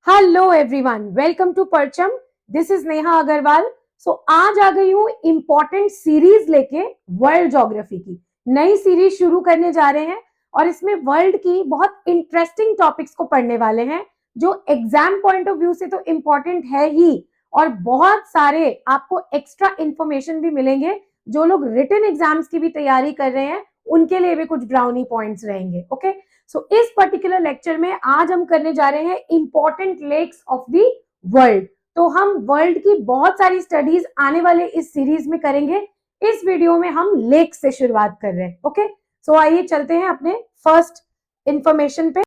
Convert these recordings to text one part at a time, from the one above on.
Hello everyone, welcome to Parcham. This is Neha Agarwal. आज आ गई हूँ इम्पोर्टेंट सीरीज लेके वर्ल्ड ज्योग्राफी की। नई सीरीज शुरू करने जा रहे हैं और इसमें वर्ल्ड की बहुत इंटरेस्टिंग टॉपिक्स को पढ़ने वाले हैं जो एग्जाम पॉइंट ऑफ व्यू से तो इम्पोर्टेंट है ही, और बहुत सारे आपको एक्स्ट्रा इंफॉर्मेशन भी मिलेंगे। जो लोग रिटन एग्जाम्स की भी तैयारी कर रहे हैं उनके लिए भी कुछ ब्राउनी पॉइंट्स रहेंगे। ओके, इस पर्टिकुलर लेक्चर में आज हम करने जा रहे हैं important lakes of the world. तो हम वर्ल्ड की बहुत सारी स्टडीज आने वाले इस सीरीज में करेंगे। इस वीडियो में हम लेक से शुरुआत कर रहे हैं। ओके, आइए चलते हैं अपने फर्स्ट इंफॉर्मेशन पे।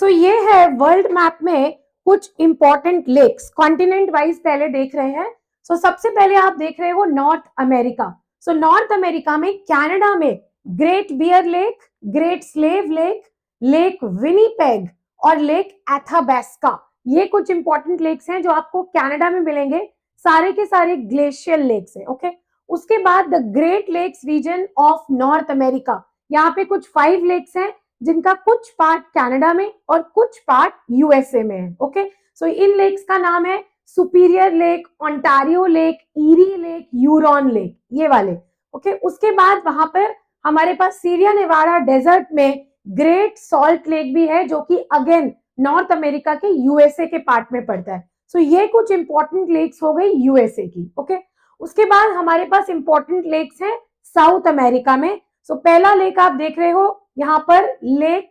ये है वर्ल्ड मैप में कुछ इंपॉर्टेंट लेक्स कॉन्टिनेंट वाइज पहले देख रहे हैं। सबसे पहले आप देख रहे हो नॉर्थ अमेरिका। नॉर्थ अमेरिका में कनाडा में Great Bear Lake, Great Slave Lake, Lake Winnipeg और लेक एथाबास्का, ये कुछ इंपॉर्टेंट लेक्स हैं जो आपको कनाडा में मिलेंगे। सारे के सारे ग्लेशियल लेक्स हैं। ओके, उसके बाद the Great Lakes region of North America, यहाँ पे कुछ 5 लेक्स हैं जिनका कुछ पार्ट कनाडा में और कुछ पार्ट यूएसए में है। ओके, इन लेक्स का नाम है superior lake, Ontario lake, Erie lake, Huron lake, ये वाले। ओके, उसके बाद वहां पर हमारे पास सीरिया नेवाडा डेजर्ट में ग्रेट सॉल्ट लेक भी है जो कि अगेन नॉर्थ अमेरिका के यूएसए के पार्ट में पड़ता है। ये कुछ इंपॉर्टेंट लेक्स हो गई यूएसए की। ओके, उसके बाद हमारे पास इंपॉर्टेंट लेक्स हैं साउथ अमेरिका में। पहला लेक आप देख रहे हो यहाँ पर लेक,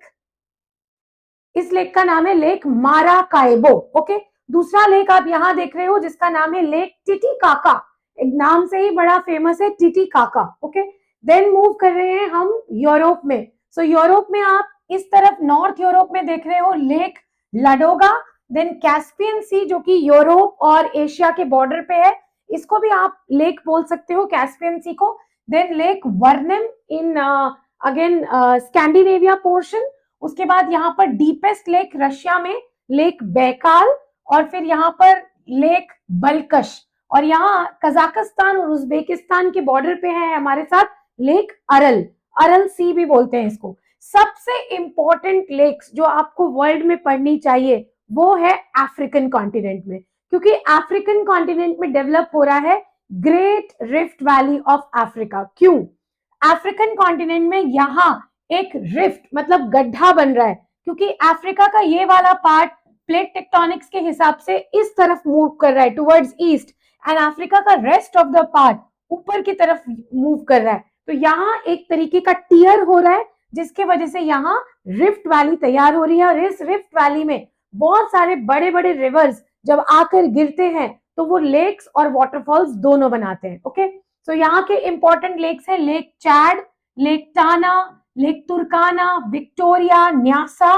इस लेक का नाम है लेक माराकाइबो। ओके, दूसरा लेक आप यहाँ देख रहे हो जिसका नाम है लेक टिटिकाका, एक नाम से ही बड़ा फेमस है टिटिकाका। ओके, देन मूव कर रहे हैं हम यूरोप में। यूरोप में आप इस तरफ नॉर्थ यूरोप में देख रहे हो लेक लाडोगा, देन कैस्पियन सी जो कि यूरोप और एशिया के बॉर्डर पे है, इसको भी आप लेक बोल सकते हो कैस्पियन सी को। Then lake Vanern in again Scandinavia portion. उसके बाद यहाँ पर डीपेस्ट लेक रशिया में लेक बैकाल, और फिर यहाँ पर लेक बलकश, और यहाँ कजाकिस्तान और उज्बेकिस्तान के बॉर्डर पे है हमारे साथ लेक अरल, अरल सी भी बोलते हैं इसको। सबसे इंपॉर्टेंट लेक्स जो आपको वर्ल्ड में पढ़नी चाहिए वो है अफ्रीकन कॉन्टिनेंट में, क्योंकि अफ्रीकन कॉन्टिनेंट में डेवलप हो रहा है great rift valley of Africa. क्यों? अफ्रीकन कॉन्टिनेंट में यहाँ एक रिफ्ट मतलब गड्ढा बन रहा है, क्योंकि अफ्रीका का ये वाला पार्ट प्लेट टेक्टोनिक्स के हिसाब से इस तरफ मूव कर रहा है टुवर्ड्स ईस्ट, एंड अफ्रीका का रेस्ट ऑफ द पार्ट ऊपर की तरफ मूव कर रहा है। तो यहाँ एक तरीके का टियर हो रहा है जिसके वजह से यहाँ रिफ्ट वैली तैयार हो रही है, और इस रिफ्ट वैली में बहुत सारे बड़े बड़े रिवर्स जब आकर गिरते हैं तो वो लेक्स और वाटरफॉल्स दोनों बनाते हैं। ओके, यहाँ के इंपॉर्टेंट लेक्स है lake Chad, lake Tana, lake Turkana, Victoria, Nyasa,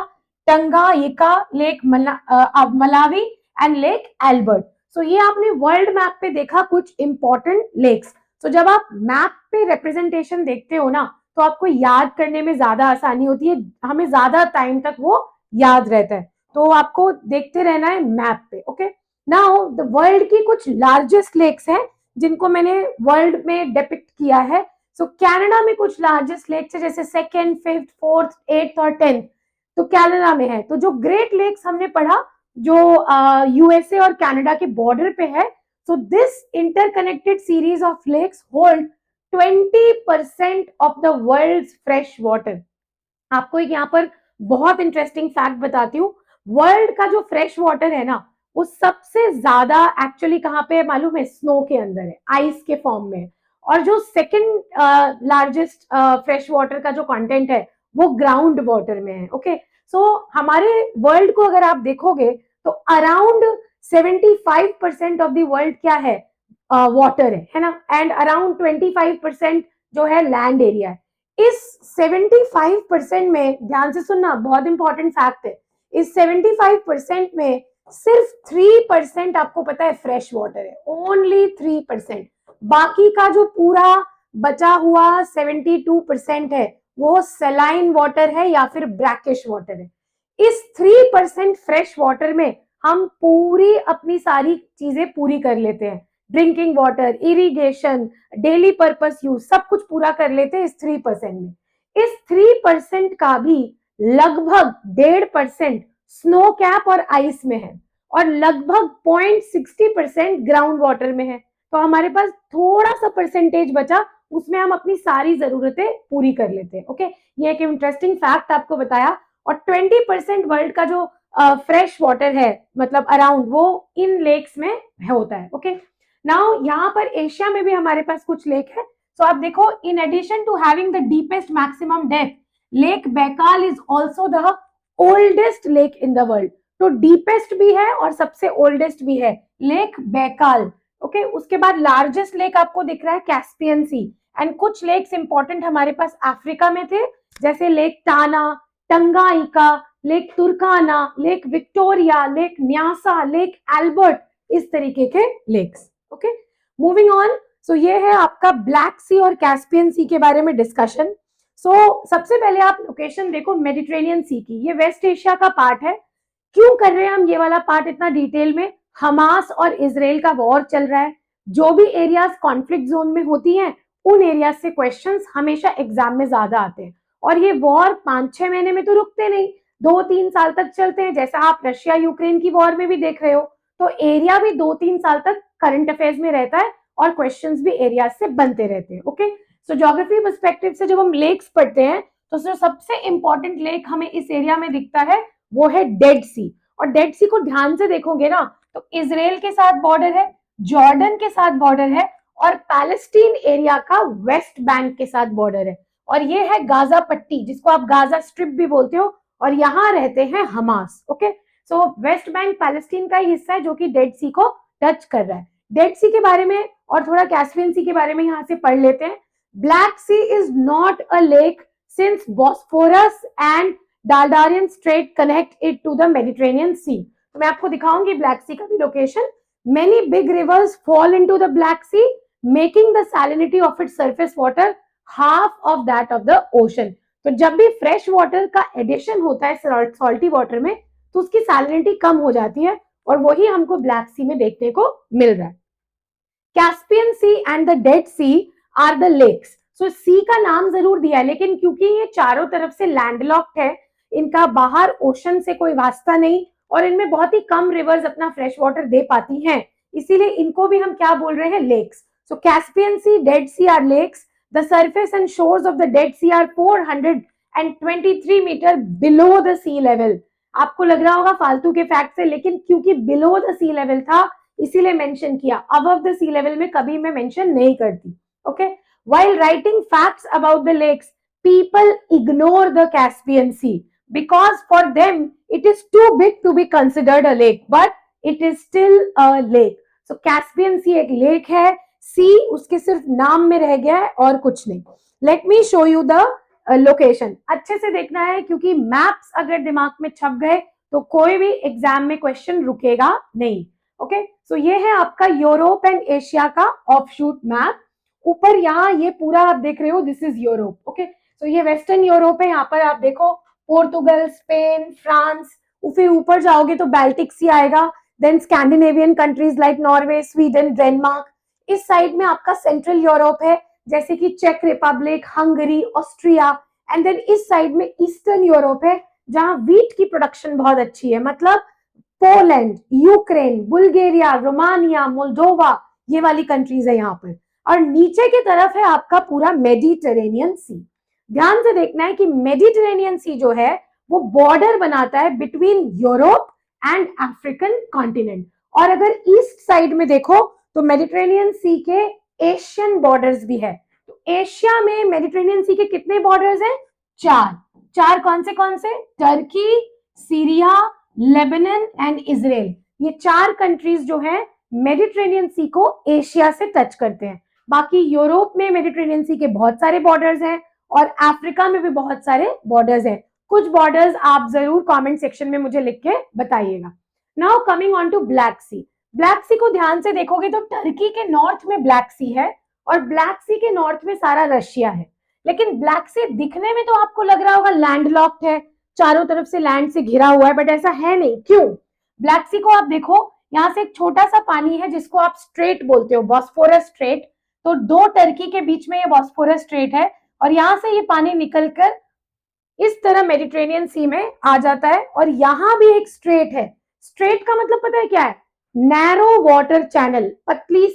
Tanganyika, lake Malawi and lake Albert. ये आपने वर्ल्ड मैप पे देखा कुछ इंपॉर्टेंट लेक्स। जब आप मैप पे रिप्रेजेंटेशन देखते हो ना तो आपको याद करने में ज्यादा आसानी होती है, हमें ज्यादा टाइम तक वो याद रहता है, तो आपको देखते रहना है मैप पे। ओके, नाउ द वर्ल्ड की कुछ लार्जेस्ट लेक्स हैं जिनको मैंने वर्ल्ड में डिपिक्ट किया है। कनाडा में कुछ लार्जेस्ट लेक्स है जैसे 2nd, 5th, 4th, 8th और 10th, तो कनाडा में है। तो जो ग्रेट लेक्स हमने पढ़ा जो यूएसए और कनाडा के बॉर्डर पे है, this interconnected series of lakes hold 20% of the world's fresh water. आपको एक यहाँ पर बहुत इंटरेस्टिंग फैक्ट बताती हूँ, वर्ल्ड का जो फ्रेश वाटर है ना वो सबसे ज्यादा एक्चुअली कहाँ पे है मालूम है? स्नो के अंदर है, आइस के फॉर्म में। और जो सेकंड लार्जेस्ट फ्रेश वाटर का जो कंटेंट है वो ग्राउंड वाटर में है। ओके, हमारे वर्ल्ड को अगर आप देखोगे तो अराउंड 75% ऑफ द वर्ल्ड क्या है? वाटर है ना, एंड अराउंड 25% जो है लैंड एरिया है। इस 75% में ध्यान से सुनना, बहुत इंपॉर्टेंट फैक्ट है, इस 75% में सिर्फ 3% आपको पता है फ्रेश वाटर है, ओनली 3%। बाकी का जो पूरा बचा हुआ 72% है वो सलाइन वाटर है या फिर ब्रैकिश वाटर है। इस 3% फ्रेश वाटर में हम पूरी अपनी सारी चीजें पूरी कर लेते हैं, drinking water, irrigation, daily purpose use, सब कुछ पूरा कर लेते हैं इस 3% में। इस 3% का भी लगभग 1.5% स्नो कैप और आइस में है और लगभग 0.60% ग्राउंड वाटर में है। तो हमारे पास थोड़ा सा परसेंटेज बचा, उसमें हम अपनी सारी जरूरतें पूरी कर लेते हैं। ओके, ये एक इंटरेस्टिंग फैक्ट आपको बताया। और 20% वर्ल्ड का जो फ्रेश वाटर है मतलब अराउंड, वो इन लेक्स में होता है। ओके, नाउ यहाँ पर एशिया में भी हमारे पास कुछ लेक है। सो आप देखो, in addition to having the deepest maximum depth, Lake Baikal is also the oldest lake in the world. तो डीपेस्ट भी है और सबसे ओल्डेस्ट भी है लेक बैकाल। ओके, उसके बाद लार्जेस्ट लेक आपको दिख रहा है कैस्पियन सी। एंड कुछ लेक्स इंपॉर्टेंट हमारे पास अफ्रीका में थे, जैसे lake Tana, Tanganyika, lake Turkana, lake Victoria, lake Nyasa, lake Albert, इस तरीके के lakes. Okay, moving on. So ये है आपका ब्लैक सी और कैस्पियन सी के बारे में डिस्कशन। सबसे पहले आप लोकेशन देखो मेडिटेरेनियन सी की, ये वेस्ट एशिया का पार्ट है। क्यों कर रहे हैं हम ये वाला पार्ट इतना डिटेल में? हमास और इजराइल का वॉर चल रहा है। जो भी एरियाज कॉन्फ्लिक्ट जोन में होती हैं, उन एरियाज से क्वेश्चंस हमेशा एग्जाम में ज्यादा आते हैं। और ये वॉर 5-6 महीने में तो रुकते नहीं, 2-3 साल तक चलते हैं, जैसा आप रशिया यूक्रेन की वॉर में भी देख रहे हो। तो एरिया भी 2-3 साल तक करंट अफेयर्स में रहता है और क्वेश्चंस भी एरिया से बनते रहते हैं। ओके, सो ज्योग्राफी पर्सपेक्टिव से जब हम लेक्स पढ़ते हैं तो सबसे इंपॉर्टेंट लेक हमें इस एरिया में दिखता है, वो है डेड सी। और डेड सी को ध्यान से देखोगे ना तो इजराइल के साथ बॉर्डर है, जॉर्डन के साथ बॉर्डर है और पैलेस्टीन एरिया का वेस्ट बैंक के साथ बॉर्डर है। और ये है गाजा पट्टी, जिसको आप गाजा स्ट्रिप भी बोलते हो, और यहाँ रहते हैं हमास। ओके, सो वेस्ट बैंक पैलेस्टीन का ही हिस्सा है जो कि डेड सी को टच कर रहा है। डेड सी के बारे में और थोड़ा कैस्पियन सी के बारे में यहाँ से पढ़ लेते हैं। Black sea is not a lake since Bosphorus and Dardanelles strait connect it to the Mediterranean sea. तो मैं आपको दिखाऊंगी ब्लैक सी का भी location. Many big rivers fall into the black sea, making the salinity of its surface water half of that of the ocean. तो जब भी fresh water का एडिशन होता है सॉल्टी वाटर में, तो उसकी सैलिनिटी कम हो जाती है, और वही हमको ब्लैक सी में देखने को मिल रहा है। Caspian sea and the dead C are the lakes. So sea का नाम जरूर दिया है, लेकिन क्योंकि ये चारों तरफ से लैंडलॉक्ड है, इनका बाहर ओशन से कोई वास्ता नहीं, और इनमें बहुत ही कम रिवर्स अपना फ्रेश वाटर दे पाती हैं, इसीलिए इनको भी हम क्या बोल रहे हैं, lakes. So Caspian Sea, Dead C are lakes. The surface and shores of the dead C are 423 metre below the sea level. आपको लग रहा होगा फालतू के फैक्ट से, लेकिन क्योंकि बिलो द सी लेवल था इसीलिए मेंशन किया, अबव द सी लेवल में कभी मैं मेंशन नहीं करती। Okay, while writing facts about the lakes, people ignore the Caspian Sea because for them it is too big to be considered a lake, but it is still a lake. So Caspian Sea एक lake है, सी उसके सिर्फ नाम में रह गया है और कुछ नहीं। Let me show you the location. अच्छे से देखना है, क्योंकि मैप्स अगर दिमाग में छप गए तो कोई भी एग्जाम में क्वेश्चन रुकेगा नहीं। ओके, सो ये है आपका यूरोप एंड एशिया का ऑफशूट मैप। ऊपर यहाँ ये पूरा आप देख रहे हो, दिस इज यूरोप। ओके, तो ये वेस्टर्न यूरोप है। यहाँ पर आप देखो पोर्तुगल, स्पेन, फ्रांस, फिर ऊपर जाओगे तो बाल्टिक सी आएगा, then Scandinavian countries like Norway, Sweden, Denmark. इस साइड में आपका सेंट्रल यूरोप है, जैसे कि चेक Republic, Hungary, Austria. And then इस साइड में ईस्टर्न यूरोप है, जहां व्हीट की प्रोडक्शन बहुत अच्छी है, मतलब Poland, Ukraine, Bulgaria, Romania, Moldova, ये वाली कंट्रीज है यहाँ पर। और नीचे की तरफ है आपका पूरा मेडिटेरेनियन सी। ध्यान से देखना है कि मेडिटेरेनियन सी जो है वो बॉर्डर बनाता है between Europe and African continent. और अगर ईस्ट साइड में देखो तो मेडिटेरेनियन सी के एशियन बॉर्डर्स भी है। तो एशिया में मेडिटेरेनियन सी के कितने बॉर्डर्स हैं? 4 कौन से? Turkey, Syria, Lebanon and Israel. ये 4 कंट्रीज जो है मेडिटेरेनियन सी को एशिया से टच करते हैं। बाकी यूरोप में मेडिटेरेनियन सी के बहुत सारे बॉर्डर्स हैं और अफ्रीका में भी बहुत सारे बॉर्डर्स हैं। कुछ बॉर्डर्स आप जरूर कमेंट सेक्शन में मुझे लिख के बताइएगा। Now coming on to black sea. Black sea को ध्यान से देखोगे तो टर्की के नॉर्थ में ब्लैक सी है और ब्लैक सी के नॉर्थ में सारा रशिया है। लेकिन ब्लैक सी दिखने में तो आपको लग रहा होगा लैंडलॉक्ड है, चारों तरफ से लैंड से घिरा हुआ है, बट ऐसा है नहीं। क्यों? ब्लैक सी को आप देखो, यहाँ से एक छोटा सा पानी है जिसको आप स्ट्रेट बोलते हो, बॉस्फोरस स्ट्रेट। तो दो टर्की के बीच में ये बॉस्फोरस स्ट्रेट है और यहाँ से ये पानी निकलकर इस तरह मेडिटेरेनियन सी में आ जाता है और यहाँ भी एक स्ट्रेट है। स्ट्रेट का मतलब पता है क्या है? नैरो वाटर चैनल, पतली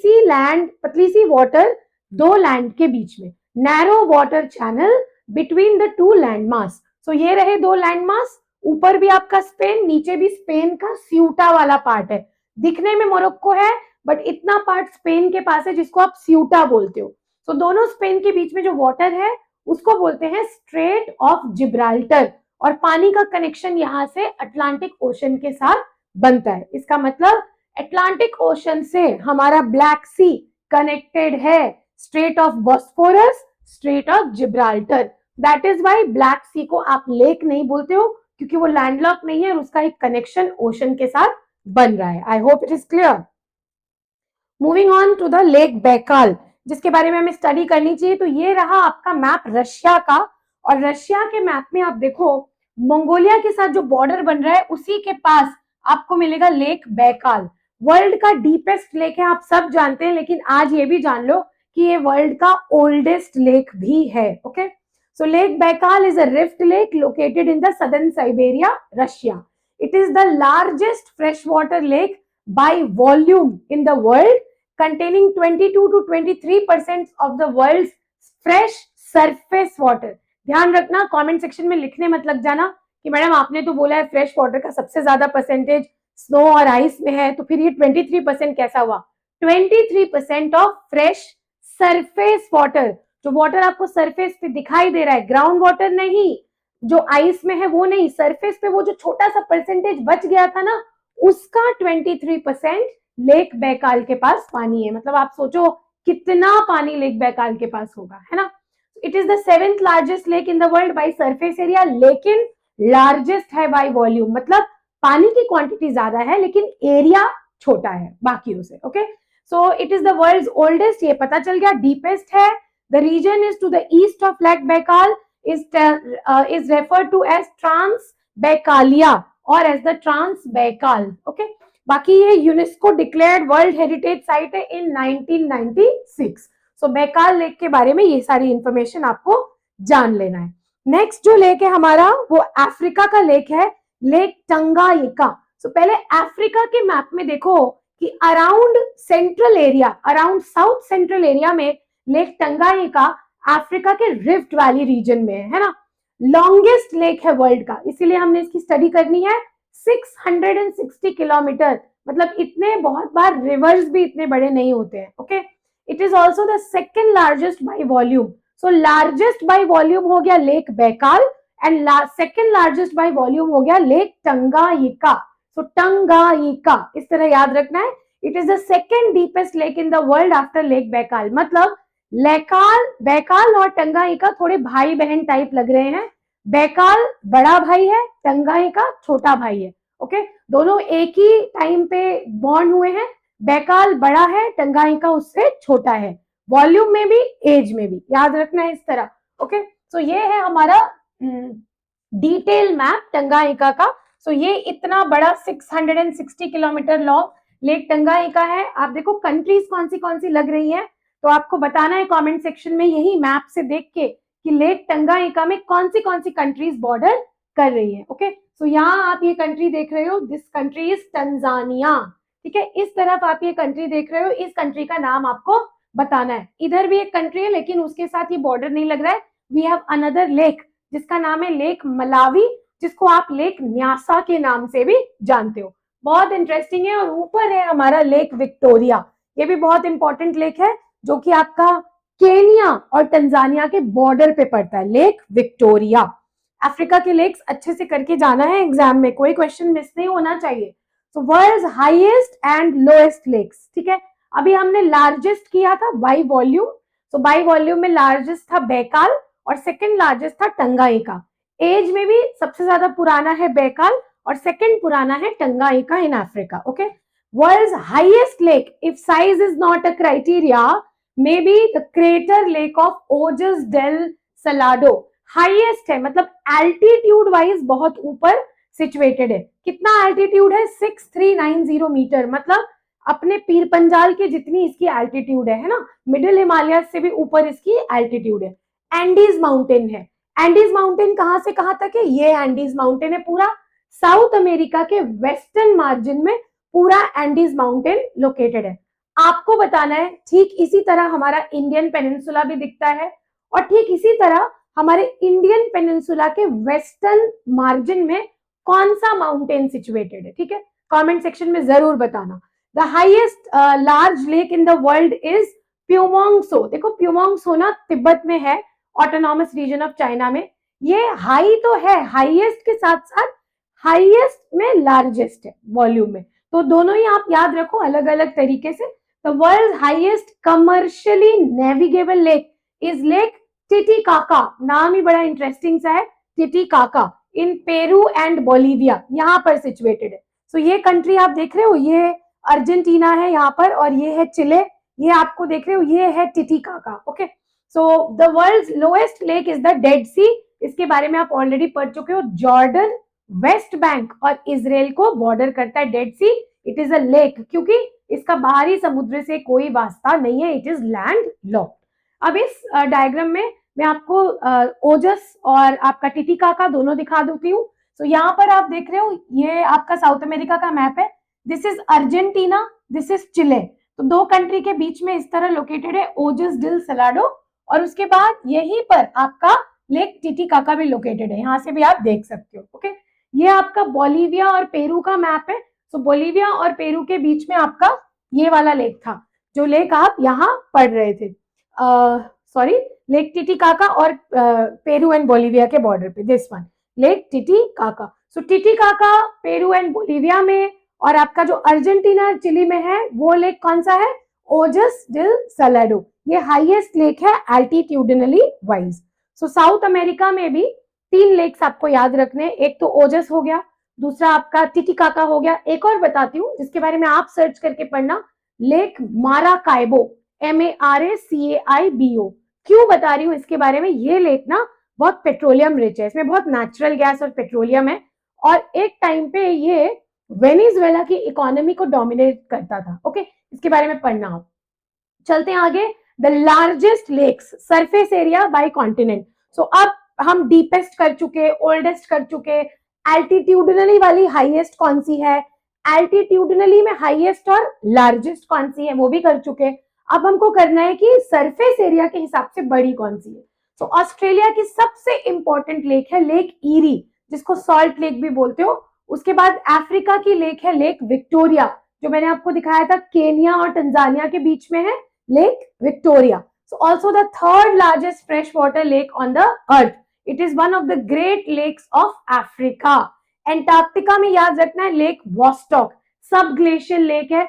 सी वाटर दो लैंड के बीच में, narrow water channel between the two land mass. So ये रहे दो लैंड मास, ऊपर भी आपका स्पेन, नीचे भी स्पेन का स्यूटा वाला पार्ट है। दिखने में मोरक्को है बट इतना पार्ट स्पेन के पास है जिसको आप स्यूटा बोलते हो। सो दोनों स्पेन के बीच में जो वाटर है उसको बोलते हैं स्ट्रेट ऑफ जिब्राल्टर और पानी का कनेक्शन यहाँ से अटलांटिक ओशन के साथ बनता है। इसका मतलब अटलांटिक ओशन से हमारा ब्लैक सी कनेक्टेड है, strait of Bosphorus, strait of Gibraltar. That is why black sea को आप लेक नहीं बोलते हो, क्योंकि वो लैंडलॉक नहीं है और उसका एक कनेक्शन ओशन के साथ बन रहा है। I hope it is clear. Moving on to the Lake Baikal, जिसके बारे में हमें स्टडी करनी चाहिए। तो ये रहा आपका मैप रशिया का, और रशिया के मैप में आप देखो मंगोलिया के साथ जो बॉर्डर बन रहा है उसी के पास आपको मिलेगा लेक बैकाल। वर्ल्ड का डीपेस्ट लेक है, आप सब जानते हैं, लेकिन आज ये भी जान लो कि ये वर्ल्ड का ओल्डेस्ट लेक भी है। Okay, so lake Baikal is a rift lake located in the southern Siberia, Russia. It is the largest fresh water lake by volume in the world, containing 22 to 23% of the world's fresh surface water। ध्यान रखना, comment section में लिखने मत लग जाना कि madam आपने तो बोला है फ्रेश वाटर का सबसे ज्यादा परसेंटेज स्नो और आइस में है, तो फिर ये 23% कैसा हुआ? 23% ऑफ फ्रेश सरफेस वाटर। जो वाटर आपको सरफेस पे दिखाई दे रहा है, ग्राउंड वाटर नहीं, जो आइस में है वो नहीं, सरफेस पे वो जो छोटा सा परसेंटेज बच गया था ना, उसका 23% लेक बैकाल के पास पानी है। मतलब आप सोचो कितना पानी लेक बैकाल के पास होगा, है ना। It is the 7th largest lake in the world by surface area, लेकिन लार्जेस्ट है बाय वॉल्यूम। मतलब पानी की क्वांटिटी ज्यादा है लेकिन एरिया छोटा है बाकियों से। Okay, so it is the world's oldest, ये पता चल गया। डीपेस्ट है, the region is to the east of Lake Baikal is referred to as Transbaikalia और as the trans Baikal. Okay, बाकी ये UNESCO declared world heritage site है in 1996। So Baikal lake के बारे में ये सारी इंफॉर्मेशन आपको जान लेना है। नेक्स्ट जो लेक है हमारा वो अफ्रीका का लेक है, लेक टंगाइका। सो पहले अफ्रीका के मैप में देखो कि around central area, around south central area में लेक टंगाइका अफ्रीका के रिफ्ट वैली रीजन में है ना। लॉन्गेस्ट लेक है वर्ल्ड का, इसीलिए हमने इसकी स्टडी करनी है। 660 किलोमीटर, मतलब इतने बहुत बार रिवर्स भी इतने बड़े नहीं होते हैं। Okay, it is also the second largest by volume. So largest by volume हो गया lake Baikal and second largest by volume हो गया लेक टंगाइका। सो टंगाइका इस तरह याद रखना है। It is the second deepest lake in the world after lake Baikal. मतलब बैकाल और टंगाइका थोड़े भाई बहन टाइप लग रहे हैं। बैकाल बड़ा भाई है, टंगाइका छोटा भाई है। ओके, दोनों एक ही टाइम पे बॉर्न हुए हैं। बैकाल बड़ा है, टंगाइका उससे छोटा है, वॉल्यूम में भी एज में भी, याद रखना है इस तरह। ओके, सो ये है हमारा डिटेल मैप टंगाइका का। सो ये इतना बड़ा 660 किलोमीटर लॉन्ग लेक टंगाइका है। आप देखो कंट्रीज कौन सी लग रही है, तो आपको बताना है कमेंट सेक्शन में यही मैप से देख के कि लेक टंगाइका में कौन सी कंट्रीज बॉर्डर कर रही है। ओके, सो यहाँ आप ये कंट्री देख रहे हो, दिस कंट्री इज तंजानिया। ठीक है, इस तरफ आप ये कंट्री देख रहे हो, इस कंट्री का नाम आपको बताना है। इधर भी एक कंट्री है लेकिन उसके साथ ये बॉर्डर नहीं लग रहा है। वी हैव अनदर लेक जिसका नाम है लेक मलावी, जिसको आप लेक न्यासा के नाम से भी जानते हो। बहुत इंटरेस्टिंग है। और ऊपर है हमारा लेक विक्टोरिया, ये भी बहुत इंपॉर्टेंट लेक है जो कि आपका केनिया और तंजानिया के बॉर्डर पे पड़ता है, लेक विक्टोरिया। अफ्रीका के लेक्स अच्छे से करके जाना है एग्जाम में, कोई क्वेश्चन मिस नहीं होना चाहिए। So world's highest and lowest lakes. ठीक है, अभी हमने लार्जेस्ट किया था by volume. So by volume में लार्जेस्ट था बैकाल और सेकंड लार्जेस्ट था टंगाइका। एज में भी सबसे ज्यादा पुराना है बैकाल और सेकंड पुराना है Tanganyika in Africa. Okay, world's highest lake if size is not a criteria may be the crater lake of Ojos del Salado. Highest है मतलब एल्टीट्यूड वाइज बहुत ऊपर सिचुएटेड है। कितना एल्टीट्यूड है? 6390 मीटर, मतलब अपने पीर पंजाल के जितनी इसकी एल्टीट्यूड है ना, मिडिल हिमालय से भी ऊपर इसकी एल्टीट्यूड है। एंडीज माउंटेन है। एंडीज माउंटेन कहां से कहां तक है? ये एंडीज माउंटेन है पूरा साउथ अमेरिका के वेस्टर्न मार्जिन में पूरा एंडीज माउंटेन लोकेटेड है। आपको बताना है ठीक इसी तरह हमारा इंडियन पेनिनसुला भी दिखता है, और ठीक इसी तरह हमारे इंडियन पेनिनसुला के वेस्टर्न मार्जिन में कौन सा माउंटेन सिचुएटेड है, ठीक है? कमेंट सेक्शन में जरूर बताना। The highest large lake in the world is प्यूमोंगसो। देखो प्यूमोंगसो ना तिब्बत में है, ऑटोनॉमस रीजन ऑफ चाइना में। ये हाई तो है, हाईएस्ट के साथ साथ हाईएस्ट में लार्जेस्ट है वॉल्यूम में, तो दोनों ही आप याद रखो अलग अलग तरीके से। The world highest commercially navigable lake is lake Titicaca. नाम ही बड़ा इंटरेस्टिंग सा है, Titicaca, in Peru and Bolivia, यहाँ पर सिचुएटेड है। सो ये कंट्री आप देख रहे हो, ये अर्जेंटीना है यहाँ पर, और ये है चिले, ये आपको देख रहे हो ये है Titicaca. Okay, so the world's lowest lake is the dead sea. इसके बारे में आप ऑलरेडी पढ़ चुके हो। जॉर्डन, वेस्ट बैंक और इसराइल को बॉर्डर करता है dead sea. It is a lake क्योंकि इसका बाहरी समुद्र से कोई वास्ता नहीं है, इट इज लैंड लॉक्ड। अब इस डायग्राम में मैं आपको ओजस और आपका टिटिकाका दोनों दिखा देती हूँ। तो यहाँ पर आप देख रहे हो ये आपका साउथ अमेरिका का मैप है। This is Argentina, this is Chile. तो दो कंट्री के बीच में इस तरह लोकेटेड है ओजस डिल सलाडो, और उसके बाद यहीं पर आपका लेक टिटिकाका भी लोकेटेड है, यहाँ से भी आप देख सकते हो। ओके, ये आपका बोलिविया और पेरू का मैप है। तो बोलिविया और पेरू के बीच में आपका ये वाला लेक था, जो लेक आप यहाँ पढ़ रहे थे, सॉरी लेक टिटिकाका और पेरू एंड बोलिविया के बॉर्डर पे, this one lake Titicaca. So Titicaca Peru and Bolivia में, और आपका जो अर्जेंटीना और चिली में है वो लेक कौन सा है? ओजस डिल सलाडो। ये हाईएस्ट लेक है एल्टीट्यूडनली वाइज। सो साउथ अमेरिका में भी 3 लेक्स आपको याद रखने, एक तो ओजस हो गया, दूसरा आपका टिटिकाका हो गया, एक और बताती हूँ जिसके बारे में आप सर्च करके पढ़ना, लेक माराकाइबो, MARACAIBO। क्यों बता रही हूँ इसके बारे में? ये लेक ना बहुत पेट्रोलियम रिच है, इसमें बहुत नेचुरल गैस और पेट्रोलियम है, और एक टाइम पे ये वेनेजुएला की इकोनॉमी को डोमिनेट करता था। ओके, इसके बारे में पढ़ना आप। चलते हैं आगे। The largest lakes surface area by continent. So अब हम डीपेस्ट कर चुके, ओल्डेस्ट कर चुके, एल्टीट्यूडनली वाली हाईएस्ट कौन सी है, एल्टीट्यूडनली में हाईएस्ट और लार्जेस्ट कौन सी है वो भी कर चुके। अब हमको करना है कि सरफेस एरिया के हिसाब से बड़ी कौन सी है। तो ऑस्ट्रेलिया की सबसे इंपॉर्टेंट लेक है लेक ईरी, जिसको सॉल्ट लेक भी बोलते हो। उसके बाद अफ्रीका की लेक है लेक विक्टोरिया, जो मैंने आपको दिखाया था केनिया और तंजानिया के बीच में है, Lake Victoria. So also the third largest fresh water lake on the earth. It is one of the Great Lakes of Africa. Antarctica में याद रखना है Lake Vostok, sub glacier lake है।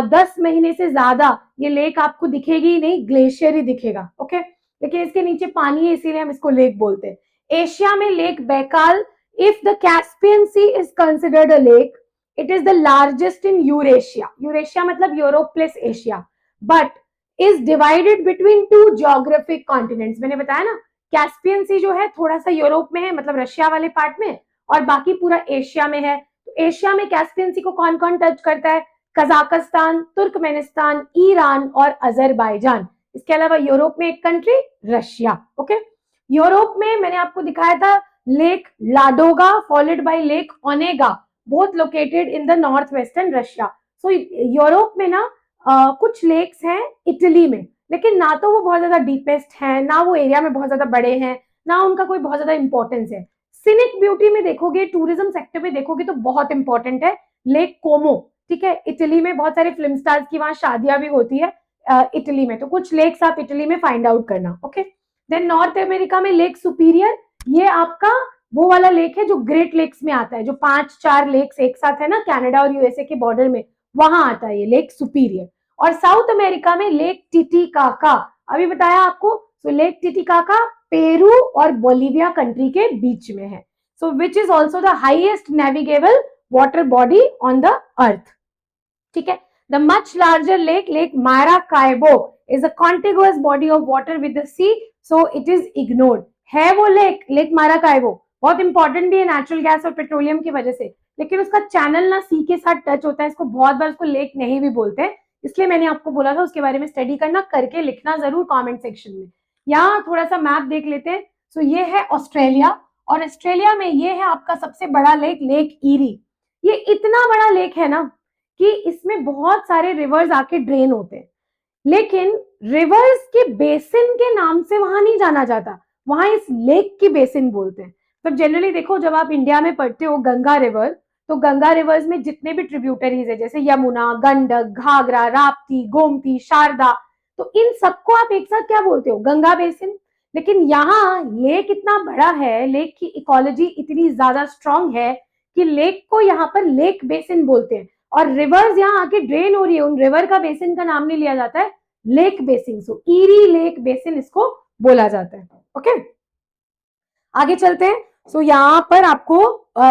10 महीने से ज्यादा ये लेक आपको दिखेगी ही नहीं, ग्लेशियर ही दिखेगा। ओके, लेकिन इसके नीचे पानी है इसीलिए हम इसको लेक बोलते हैं। एशिया में lake Baikal, if the Caspian sea is considered a lake, it is the largest in Eurasia. Eurasia मतलब Europe plus Asia, but is divided between 2 geographic continents. मैंने बताया ना कैस्पियन सी जो है थोड़ा सा यूरोप में है, मतलब रशिया वाले पार्ट में, और बाकी पूरा एशिया में है। तो एशिया में कैस्पियन सी को कौन कौन टच करता है? कजाकिस्तान, तुर्कमेनिस्तान, ईरान और अजरबैजान। इसके अलावा यूरोप में एक कंट्री रशिया। ओके, यूरोप में मैंने आपको दिखाया था lake Ladoga followed by lake Onega, both located in the north western Russia. So Europe में ना कुछ लेक्स हैं इटली में, लेकिन ना तो वो बहुत ज्यादा डीपेस्ट हैं, ना वो एरिया में बहुत ज्यादा बड़े हैं, ना उनका कोई बहुत ज्यादा इंपॉर्टेंस है। सीनिक ब्यूटी में देखोगे, टूरिज्म सेक्टर में देखोगे तो बहुत इंपॉर्टेंट है लेक कोमो। ठीक है, इटली में बहुत सारे फिल्म स्टार्स की वहां शादियां भी होती है इटली में, तो कुछ लेक्स आप इटली में फाइंड आउट करना। ओके, देन नॉर्थ अमेरिका में लेक सुपीरियर, ये आपका वो वाला लेक है जो ग्रेट लेक्स में आता है, जो 5-4 लेक्स एक साथ है ना कनाडा और यूएसए के बॉर्डर में, वहां आता है ये लेक सुपीरियर। और साउथ अमेरिका में लेक टिटिकाका, अभी बताया आपको। सो लेक टिटिकाका पेरू और बोलिविया कंट्री के बीच में है। So which is also the highest navigable water body on the earth. ठीक है, the much larger lake, lake Maracaibo, is a contiguous body of water with the sea, so it is ignored. है वो lake, lake Maracaibo, बहुत important भी है natural gas और petroleum की वजह से, लेकिन उसका चैनल ना सी के साथ टच होता है, इसको बहुत बार उसको लेक नहीं भी बोलते हैं, इसलिए मैंने आपको बोला था उसके बारे में स्टडी करना, करके लिखना जरूर कमेंट सेक्शन में। यहाँ थोड़ा सा मैप देख लेते हैं। सो ये है ऑस्ट्रेलिया, और ऑस्ट्रेलिया में ये है आपका सबसे बड़ा लेक, लेक ईरी। ये इतना बड़ा लेक है ना कि इसमें बहुत सारे रिवर्स आके ड्रेन होते हैं, लेकिन रिवर्स के बेसिन के नाम से वहां नहीं जाना जाता, वहां इस लेक की बेसिन बोलते हैं। तो जनरली देखो, जब आप इंडिया में पढ़ते हो गंगा रिवर, तो गंगा रिवर्स में जितने भी ट्रिब्यूटरीज है, जैसे यमुना, गंडक, घाघरा, राप्ती, गोमती, शारदा, तो इन सबको आप एक साथ क्या बोलते हो, गंगा बेसिन। लेकिन यहाँ लेक इतना बड़ा है, लेक की इकोलॉजी इतनी ज्यादा स्ट्रांग है कि लेक को यहाँ पर लेक बेसिन बोलते हैं, और रिवर्स यहाँ आके ड्रेन हो रही है, उन रिवर का बेसिन का नाम नहीं लिया जाता है, लेक बेसिन। सो ईरी लेक बेसिन इसको बोला जाता है। ओके, आगे चलते हैं। सो यहाँ पर आपको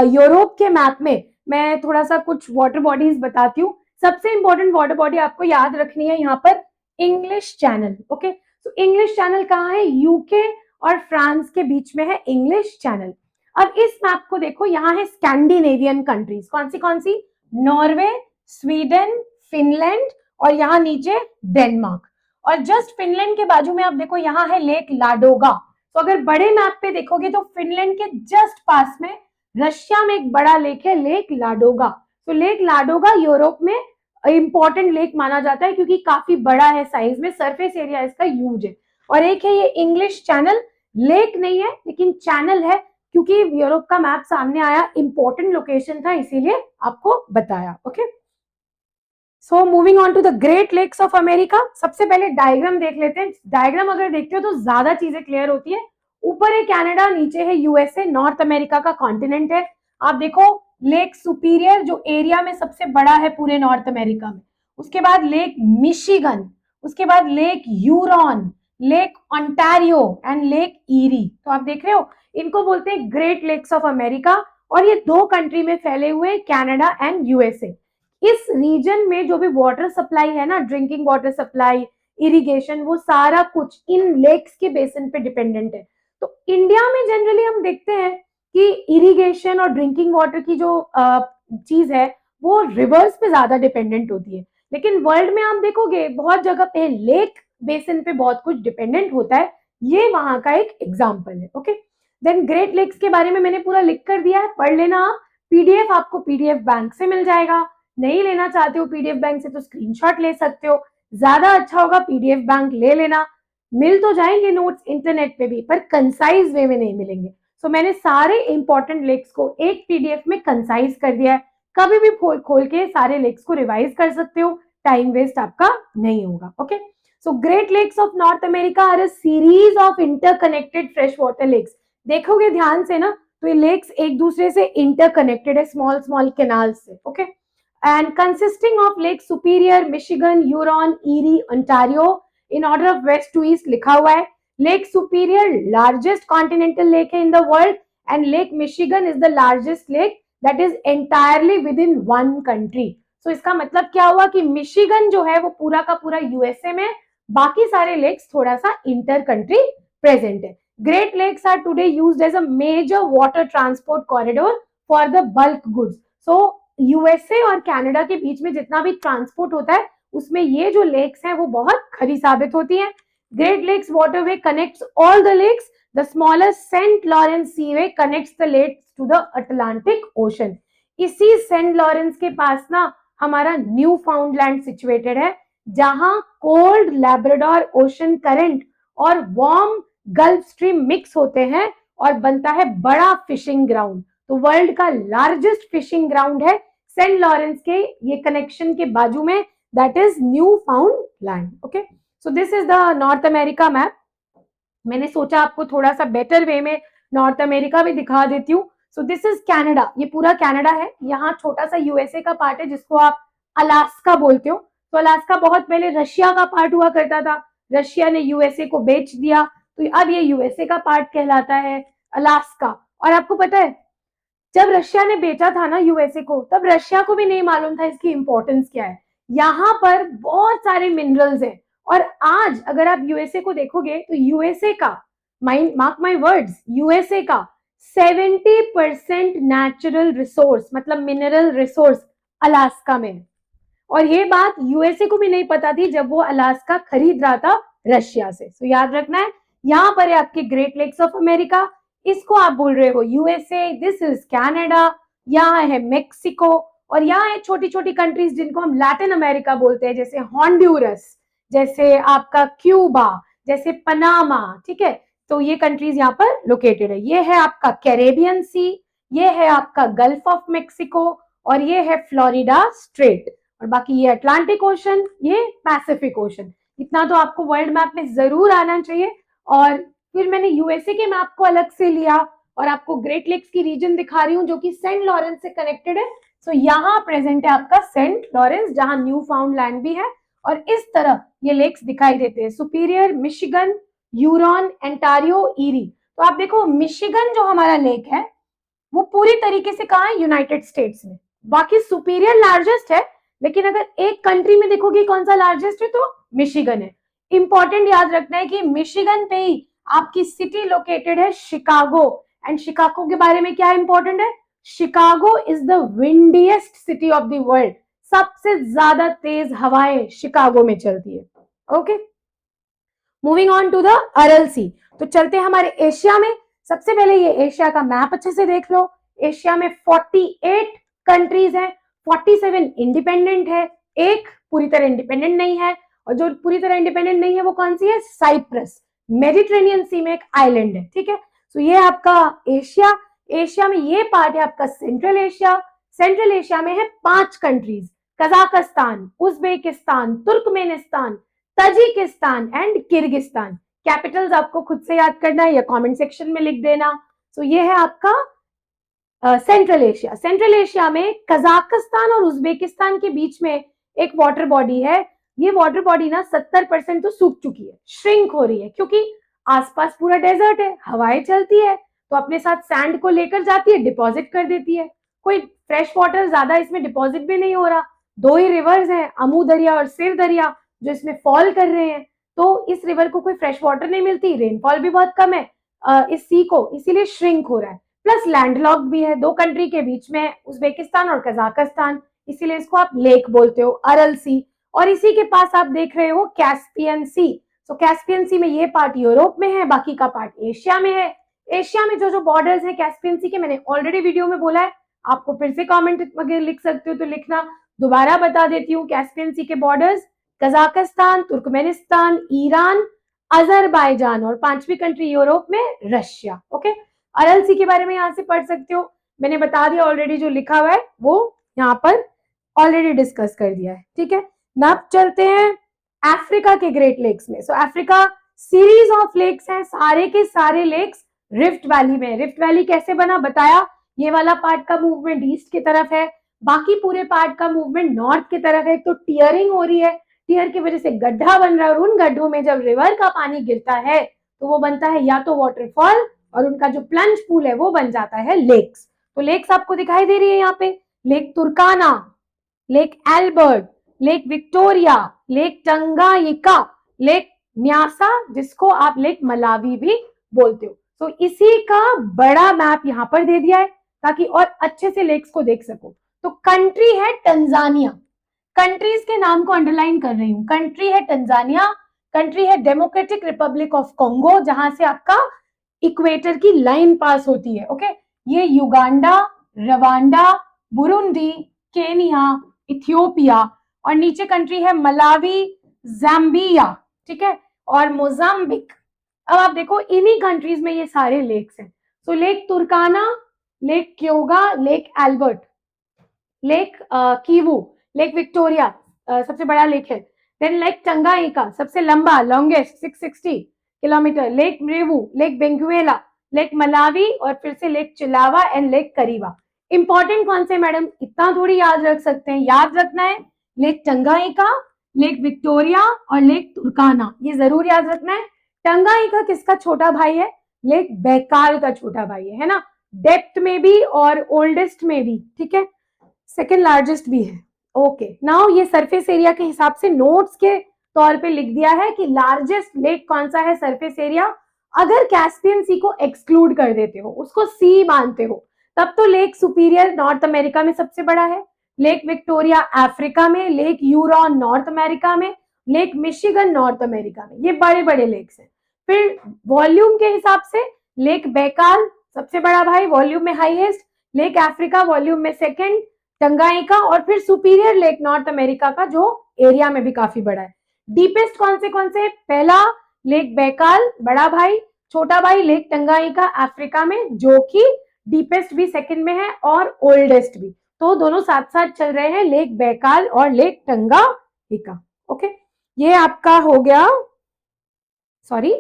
यूरोप के मैप में मैं थोड़ा सा कुछ वाटर बॉडीज बताती हूँ। सबसे इंपॉर्टेंट वाटर बॉडी आपको याद रखनी है यहाँ पर, इंग्लिश चैनल। ओके, तो इंग्लिश चैनल कहाँ है, यूके और फ्रांस के बीच में है इंग्लिश चैनल। अब इस मैप को देखो, यहाँ है स्कैंडिनेवियन कंट्रीज, कौन सी, नॉर्वे, स्वीडन, फिनलैंड, और यहाँ नीचे डेनमार्क। और जस्ट फिनलैंड के बाजू में आप देखो, यहाँ है लेक लाडोगा। तो अगर बड़े मैप पे देखोगे तो फिनलैंड के जस्ट पास में रशिया में एक बड़ा लेक है, लेक लाडोगा। तो लेक लाडोगा यूरोप में इंपॉर्टेंट लेक माना जाता है, क्योंकि काफी बड़ा है साइज में, सरफेस एरिया इसका ह्यूज है। और एक है ये इंग्लिश चैनल, लेक नहीं है लेकिन चैनल है, क्योंकि यूरोप का मैप सामने आया, इंपॉर्टेंट लोकेशन था, इसीलिए आपको बताया। Okay, so moving on to the Great Lakes of America. सबसे पहले डायग्राम देख लेते हैं। डायग्राम अगर देखते हो तो ज्यादा चीजें क्लियर होती है। ऊपर है कनाडा, नीचे है यूएसए, नॉर्थ अमेरिका का कॉन्टिनेंट है। आप देखो, लेक सुपीरियर जो एरिया में सबसे बड़ा है पूरे नॉर्थ अमेरिका में, उसके बाद लेक मिशिगन, उसके बाद lake Huron, lake Ontario and lake Erie. तो आप देख रहे हो, इनको बोलते हैं ग्रेट लेक्स ऑफ अमेरिका, और ये दो कंट्री में फैले हुए, कनाडा एंड यूएसए। इस रीजन में जो भी वाटर सप्लाई है ना, ड्रिंकिंग वाटर सप्लाई, इरिगेशन, वो सारा कुछ इन लेक्स के बेसिन पे डिपेंडेंट है। तो इंडिया में जनरली हम देखते हैं कि इरिगेशन और ड्रिंकिंग वाटर की जो चीज है वो रिवर्स पे ज्यादा डिपेंडेंट होती है, लेकिन वर्ल्ड में आप देखोगे बहुत जगह पे लेक बेसिन पे बहुत कुछ डिपेंडेंट होता है। ये वहां का एक एग्जाम्पल है। ओके, देन ग्रेट लेक्स के बारे में मैंने पूरा लिख कर दिया है, पढ़ लेना आप। पीडीएफ आपको पीडीएफ बैंक से मिल जाएगा, नहीं लेना चाहते हो पीडीएफ बैंक से तो स्क्रीनशॉट ले सकते हो, ज्यादा अच्छा होगा पीडीएफ बैंक ले लेना। मिल तो जाएंगे नोट्स इंटरनेट पे भी, पर कंसाइज वे में नहीं मिलेंगे। सो मैंने सारे इंपॉर्टेंट लेक्स को एक पीडीएफ में कंसाइज कर दिया है, कभी भी खोल के सारे लेक्स को रिवाइज कर सकते हो, टाइम वेस्ट आपका नहीं होगा। Okay, so Great Lakes of North America are a series of interconnected fresh water lakes. देखोगे ध्यान से ना, तो ये लेक्स एक दूसरे से इंटरकनेक्टेड है, स्मॉल स्मॉल कैनाल से। Okay, and consisting of Lake Superior, Michigan, Huron, Erie, Ontario in order of west to east लिखा हुआ है। Lake Superior largest continental lake है in the world, and Lake Michigan is the largest lake that is entirely within one country. So इसका मतलब क्या हुआ कि Michigan जो है वो पूरा का पूरा यूएसए में, बाकी सारे लेक्स थोड़ा सा इंटर कंट्री प्रेजेंट है। Great Lakes are today used as a major water transport corridor for the bulk goods. So USA और कनाडा के बीच में जितना भी ट्रांसपोर्ट होता है उसमें ये जो लेक्स हैं वो बहुत खरी साबित होती हैं। Great lakes waterway connects all the lakes, the smallest Saint Lawrence seaway connects the lakes to the Atlantic ocean. इसी सेंट लॉरेंस के पास ना हमारा न्यू फाउंडलैंड सिचुएटेड है, जहां कोल्ड लैब्राडोर ओशन करंट और वार्म गल्फ स्ट्रीम मिक्स होते हैं और बनता है बड़ा फिशिंग ग्राउंड। तो वर्ल्ड का लार्जेस्ट फिशिंग ग्राउंड है सेंट लॉरेंस के ये कनेक्शन के बाजू में, that is new found land. Okay, so this is the north America map. मैंने सोचा आपको थोड़ा सा बेटर वे में नॉर्थ अमेरिका भी दिखा देती हूँ। सो दिस इज कनाडा, ये पूरा कनाडा है। यहाँ छोटा सा यूएसए का पार्ट है जिसको आप अलास्का बोलते हो। तो अलास्का बहुत पहले रशिया का पार्ट हुआ करता था, रशिया ने यूएसए को बेच दिया, तो अब ये यूएसए का पार्ट कहलाता है अलास्का। और आपको पता है, जब रशिया ने बेचा था ना यूएसए को, तब रशिया को भी नहीं मालूम था इसकी इंपॉर्टेंस क्या है। यहाँ पर बहुत सारे मिनरल्स हैं, और आज अगर आप यूएसए को देखोगे तो यूएसए का, मार्क माय वर्ड्स, यूएसए का 70% नेचुरल रिसोर्स मतलब मिनरल रिसोर्स अलास्का में है। और ये बात यूएसए को भी नहीं पता थी जब वो अलास्का खरीद रहा था रशिया से। तो याद रखना है, यहाँ पर है आपके ग्रेट लेक्स ऑफ अमेरिका, इसको आप बोल रहे हो यूएसए, दिस इज कनाडा, यहाँ है मेक्सिको, और यहाँ है छोटी छोटी कंट्रीज जिनको हम लैटिन अमेरिका बोलते हैं, जैसे हॉन्ड्यूरस, जैसे आपका क्यूबा, जैसे पनामा, ठीक है। तो ये कंट्रीज यहाँ पर लोकेटेड है। ये है आपका कैरेबियन सी, ये है आपका गल्फ ऑफ मेक्सिको, और ये है फ्लोरिडा स्ट्रेट, और बाकी ये अटलांटिक ओशन, ये पैसिफिक ओशन। इतना तो आपको वर्ल्ड मैप में जरूर आना चाहिए। और फिर मैंने यूएसए के मैप को अलग से लिया और आपको ग्रेट लेक्स की रीजन दिखा रही हूँ जो कि सेंट लॉरेंस से कनेक्टेड है। सो यहाँ प्रेजेंट है आपका सेंट लॉरेंस, जहां न्यू फाउंड लैंड भी है, और इस तरह ये लेक्स दिखाई देते हैं, सुपीरियर, मिशिगन, यूरॉन, एंटारियो, ईरी। तो आप देखो मिशिगन जो हमारा लेक है वो पूरी तरीके से कहाँ है, यूनाइटेड स्टेट्स में। बाकी सुपीरियर लार्जेस्ट है, लेकिन अगर एक कंट्री में देखोगे कौन सा लार्जेस्ट है तो मिशिगन है। इंपॉर्टेंट याद रखना है कि मिशिगन पे ही आपकी सिटी लोकेटेड है शिकागो, एंड शिकागो के बारे में क्या इंपॉर्टेंट है, Chicago is the windiest city of the world, सबसे ज्यादा तेज हवाएं शिकागो में चलती है। Okay, moving on to the Aral sea. तो चलते हैं हमारे एशिया में। सबसे पहले ये एशिया का मैप अच्छे से देख लो। एशिया में 48 कंट्रीज हैं, 47 इंडिपेंडेंट है, एक पूरी तरह इंडिपेंडेंट नहीं है, और जो पूरी तरह इंडिपेंडेंट नहीं है वो कौन सी है, साइप्रस, मेडिटेरेनियन सी में एक आइलैंड है, ठीक है। तो ये आपका एशिया। एशिया में ये पार्ट है आपका सेंट्रल एशिया। सेंट्रल एशिया में है 5 countries, Kazakhstan, Uzbekistan, Turkmenistan, Tajikistan and Kyrgyzstan. Capitals आपको खुद से याद करना है या कमेंट सेक्शन में लिख देना। तो ये है आपका सेंट्रल एशिया। सेंट्रल एशिया में कजाकिस्तान और उज्बेकिस्तान के बीच में एक वाटर बॉडी है। ये वाटर बॉडी ना 70% तो सूख चुकी है, श्रिंक हो रही है, क्योंकि आसपास पूरा डेजर्ट है, हवाएं चलती है तो अपने साथ सैंड को लेकर जाती है, डिपॉजिट कर देती है। कोई फ्रेश वाटर ज्यादा इसमें डिपॉजिट भी नहीं हो रहा। 2 ही रिवर्स हैं, अमू दरिया और सिर दरिया, जो इसमें फॉल कर रहे हैं। तो इस रिवर को कोई फ्रेश वाटर नहीं मिलती, रेनफॉल भी बहुत कम है इस सी को, इसीलिए श्रिंक हो रहा है। प्लस लैंडलॉक्ड भी है, 2 कंट्री के बीच में, उज्बेकिस्तान और कजाकिस्तान, इसीलिए इसको आप लेक बोलते हो, अरल सी। और इसी के पास आप देख रहे हो कैस्पियन सी। तो कैस्पियन सी में ये पार्ट यूरोप में है, बाकी का पार्ट एशिया में है। एशिया में जो जो बॉर्डर्स है कैस्पियन सी के, मैंने ऑलरेडी वीडियो में बोला है, आपको फिर से कमेंट वगैरह लिख सकते हो तो लिखना, दोबारा बता देती हूँ। कैस्पियन सी के borders Kazakhstan, Turkmenistan, Iran, Azerbaijan, और 5वीं कंट्री यूरोप में रशिया। ओके, अरल सी के बारे में यहाँ से पढ़ सकते हो, मैंने बता दिया ऑलरेडी, जो लिखा हुआ है वो यहाँ पर ऑलरेडी डिस्कस कर दिया है, ठीक है। अब चलते हैं अफ्रीका के ग्रेट लेक्स में। सो अफ्रीका सीरीज ऑफ लेक्स हैं, सारे के सारे लेक्स रिफ्ट वैली में। रिफ्ट वैली कैसे बना बताया, ये वाला पार्ट का मूवमेंट ईस्ट की तरफ है, बाकी पूरे पार्ट का मूवमेंट नॉर्थ की तरफ है। तो टियरिंग हो रही है, टियर की वजह से गड्ढा बन रहा है, और उन गड्ढों में जब रिवर का पानी गिरता है तो वो बनता है या तो वाटरफॉल, और उनका जो प्लंज पूल है वो बन जाता है लेक्स। तो लेक्स आपको दिखाई दे रही है यहाँ पे, lake Turkana, lake Albert, lake Victoria, lake Tanganyika, lake Nyasa, जिसको आप लेक मलावी भी बोलते हो। तो इसी का बड़ा मैप यहाँ पर दे दिया है ताकि और अच्छे से लेक्स को देख सको। तो कंट्री है तंजानिया, कंट्रीज के नाम को अंडरलाइन कर रही हूं। कंट्री है तंजानिया, कंट्री है डेमोक्रेटिक रिपब्लिक ऑफ कॉन्गो, जहां से आपका इक्वेटर की लाइन पास होती है। ओके, ये Uganda, Rwanda, Burundi, Kenya, Ethiopia, और नीचे कंट्री है मलावी, जाम्बिया, ठीक है, और मोजाम्बिक। अब आप देखो इन्हीं कंट्रीज में ये सारे लेक्स हैं। So lake Turkana, lake Kyoga, lake Albert, lake Kivu, lake Victoria सबसे बड़ा लेक है, देन लेक टंगाइका सबसे लंबा, longest 660 kilometre, lake Mweru, lake Bangweulu, lake Malawi, और फिर से lake Chilwa and lake Kariba. Important कौन से मैडम, इतना थोड़ी याद रख सकते हैं, याद रखना है लेक टंगाइका, लेक विक्टोरिया और लेक तुर्काना, ये जरूर याद रखना है। टंगाइका किसका छोटा भाई है, लेक बैकाल का छोटा भाई है ना, डेप्थ में भी और ओल्डेस्ट में भी, ठीक है, सेकेंड लार्जेस्ट भी है। ओके, नाउ ये सरफेस एरिया के हिसाब से नोट्स के तौर पे लिख दिया है कि लार्जेस्ट लेक कौन सा है सरफेस एरिया, अगर कैस्पियन सी को एक्सक्लूड कर देते हो, उसको सी मानते हो, तब तो लेक सुपीरियर नॉर्थ अमेरिका में सबसे बड़ा है, लेक विक्टोरिया अफ्रीका में, लेक यूरॉन नॉर्थ अमेरिका में, लेक मिशिगन नॉर्थ अमेरिका में, ये बड़े बड़े लेक्स हैं। फिर वॉल्यूम के हिसाब से लेक बैकाल सबसे बड़ा भाई, वॉल्यूम में हाईएस्ट, लेक अफ्रीका वॉल्यूम में सेकंड, टंगाइका, और फिर सुपीरियर लेक नॉर्थ अमेरिका का जो एरिया में भी काफी बड़ा है। डीपेस्ट कौन से? पहला लेक बैकाल बड़ा भाई, छोटा भाई लेक टंगाइका अफ्रीका में, जो कि डीपेस्ट भी सेकंड में है और ओल्डेस्ट भी, तो दोनों साथ साथ चल रहे हैं, लेक बैकाल और लेक टंगाइका। ओके, ये आपका हो गया, सॉरी,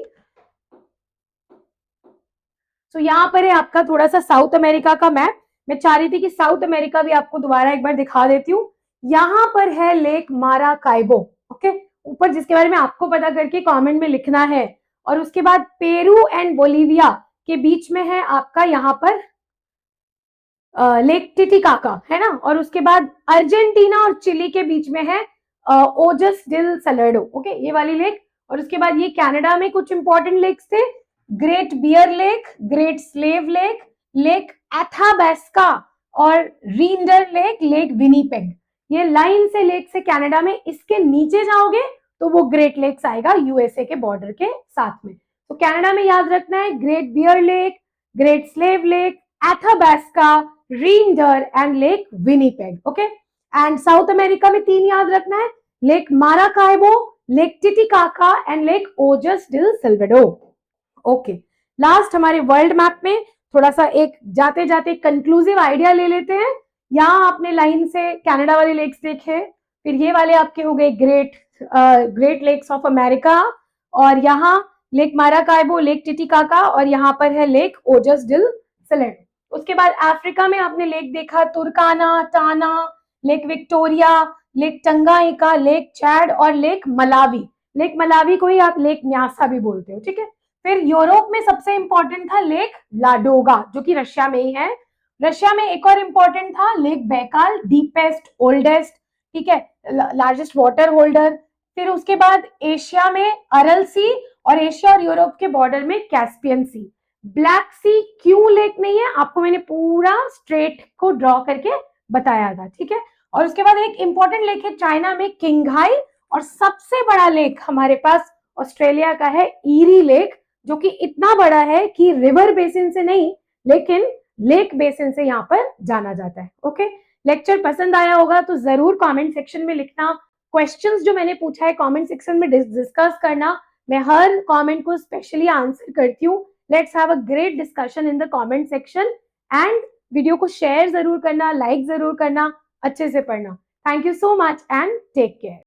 तो यहाँ पर है आपका थोड़ा सा साउथ अमेरिका का मैप। मैं चाह रही थी कि साउथ अमेरिका भी आपको दोबारा एक बार दिखा देती हूँ। यहाँ पर है लेक माराकाइबो, ओके, ऊपर, जिसके बारे में आपको पता करके कमेंट में लिखना है। और उसके बाद पेरू एंड बोलीविया के बीच में है आपका यहाँ पर लेक टिटिकाका, है ना। और उसके बाद अर्जेंटीना और चिली के बीच में है ओजस डिल सलर्डो, ओके, ये वाली लेक। और उसके बाद ये कनाडा में कुछ इंपॉर्टेंट लेक्स थे, Great Bear Lake, Great Slave Lake, Lake Athabasca और रींडर लेक, लेक विनीपेग। ये लाइन से लेक से कनाडा में, इसके नीचे जाओगे तो वो ग्रेट लेक्स आएगा यूएसए के बॉर्डर के साथ में। तो कनाडा में याद रखना है Great Bear Lake, Great Slave Lake, Athabasca, Reindeer and Lake Winnipeg, okay. And South America में 3 याद रखना है, Lake Maracaibo, lake Titicaca and Lake Ojos del Salado. Okay, last हमारे वर्ल्ड मैप में थोड़ा सा एक जाते जाते कंक्लूसिव आइडिया ले लेते हैं। यहाँ आपने लाइन से कनाडा वाले लेक्स देखे, फिर ये वाले आपके हो गए ग्रेट लेक्स ऑफ अमेरिका, और यहाँ लेक माराकाइबो, लेक टिटिकाका, और यहाँ पर है लेक ओजस डिल सल्वाडोर। उसके बाद अफ्रीका में आपने लेक देखा Turkana, Tana, Lake Victoria, lake Tanganyika, Lake Chad और लेक मलावी। लेक मलावी को ही आप लेक न्यासा भी बोलते हो, ठीक है। फिर यूरोप में सबसे इंपॉर्टेंट था लेक लाडोगा, जो कि रशिया में ही है। रशिया में एक और इंपॉर्टेंट था लेक बैकाल, डीपेस्ट, ओल्डेस्ट, ठीक है, लार्जेस्ट वाटर होल्डर। फिर उसके बाद एशिया में अरल सी, और एशिया और यूरोप के बॉर्डर में कैस्पियन सी। ब्लैक सी क्यों लेक नहीं है, आपको मैंने पूरा स्ट्रेट को ड्रॉ करके बताया था, ठीक है। और उसके बाद एक इंपॉर्टेंट लेक है चाइना में किंगहाई, और सबसे बड़ा लेक हमारे पास ऑस्ट्रेलिया का है ईरी लेक, जो कि इतना बड़ा है कि रिवर बेसिन से नहीं लेकिन लेक बेसिन से यहाँ पर जाना जाता है। ओके, लेक्चर पसंद आया होगा तो जरूर कमेंट सेक्शन में लिखना। क्वेश्चंस जो मैंने पूछा है कमेंट सेक्शन में डिस्कस करना, मैं हर कमेंट को स्पेशली आंसर करती हूँ। Let's have a great discussion in the comment section, and video को शेयर जरूर करना, लाइक जरूर करना, अच्छे से पढ़ना। Thank you so much and take care.